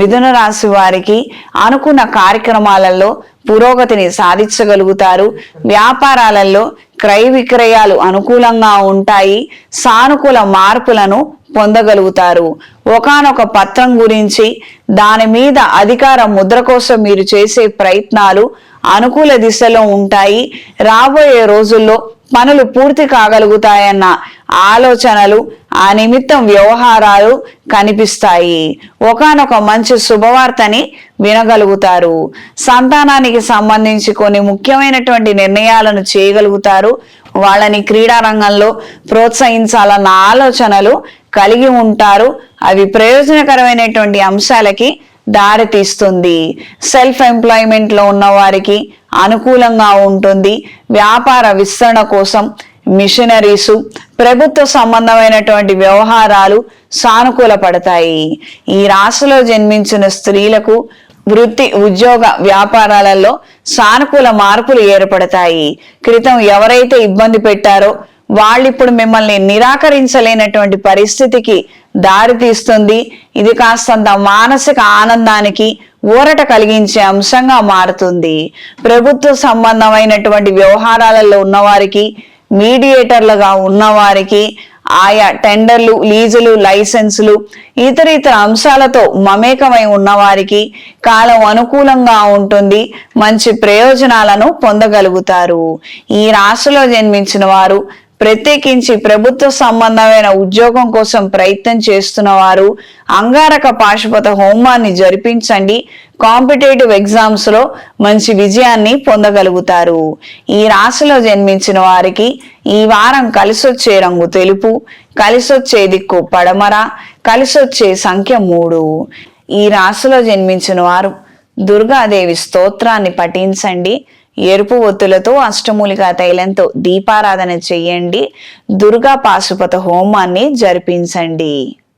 మిథున రాశి వారికి అనుకున్న కార్యక్రమాలలో పురోగతిని సాధించగలుగుతారు. వ్యాపారాలలో క్రయ విక్రయాలు అనుకూలంగా ఉంటాయి. సానుకూల మార్పులను పొందగలుగుతారు. ఒకానొక పత్రం గురించి దాని మీద అధికార ముద్ర కోసం మీరు చేసే ప్రయత్నాలు అనుకూల దిశలో ఉంటాయి. రాబోయే రోజుల్లో పనులు పూర్తి కాగలుగుతాయన్న ఆలోచనలు, ఆ నిమిత్తం వ్యవహారాలు కనిపిస్తాయి. ఒకానొక మంచి శుభవార్తని వినగలుగుతారు. సంతానానికి సంబంధించి కొన్ని ముఖ్యమైనటువంటి నిర్ణయాలను చేయగలుగుతారు. వాళ్ళని క్రీడా రంగంలో ప్రోత్సహించాలన్న ఆలోచనలు కలిగి ఉంటారు. అవి ప్రయోజనకరమైనటువంటి అంశాలకి దారి తీస్తుంది. సెల్ఫ్ ఎంప్లాయ్మెంట్ లో ఉన్న వారికి అనుకూలంగా ఉంటుంది. వ్యాపార విస్తరణ కోసం మిషనరీసు, ప్రభుత్వ సంబంధమైనటువంటి వ్యవహారాలు సానుకూల పడతాయి. ఈ రాశిలో జన్మించిన స్త్రీలకు వృత్తి, ఉద్యోగ, వ్యాపారాలలో సానుకూల మార్పులు ఏర్పడతాయి. క్రితం ఎవరైతే ఇబ్బంది పెట్టారో వాళ్ళిప్పుడు మిమ్మల్ని నిరాకరించలేనటువంటి పరిస్థితికి దారి తీస్తుంది. ఇది కాస్తంత మానసిక ఆనందానికి ఊరట కలిగించే అంశంగా మారుతుంది. ప్రభుత్వ సంబంధమైనటువంటి వ్యవహారాలలో ఉన్నవారికి, మీడియేటర్లుగా ఉన్నవారికి, ఆయా టెండర్లు, లీజులు, లైసెన్సులు, ఇతర అంశాలతో మమేకమై ఉన్నవారికి కాలం అనుకూలంగా ఉంటుంది. మంచి ప్రయోజనాలను పొందగలుగుతారు. ఈ రాశిలో జన్మించిన వారు ప్రత్యేకించి ప్రభుత్వ సంబంధమైన ఉద్యోగం కోసం ప్రయత్నం చేస్తున్న వారు అంగారక పాశుపత హోమాన్ని జరిపించండి. కాంపిటేటివ్ ఎగ్జామ్స్ లో మంచి విజయాన్ని పొందగలుగుతారు. ఈ రాశిలో జన్మించిన వారికి ఈ వారం కలిసొచ్చే రంగు తెలుపు, కలిసొచ్చే దిక్కు పడమర, కలిసొచ్చే సంఖ్య 3. ఈ రాశిలో జన్మించిన వారు దుర్గాదేవి స్తోత్రాన్ని పఠించండి. ఎరుపు ఒత్తులతో అష్టమూలికా తైలంతో దీపారాధన చెయ్యండి. దుర్గా పాశుపత హోమాన్ని జరిపించండి.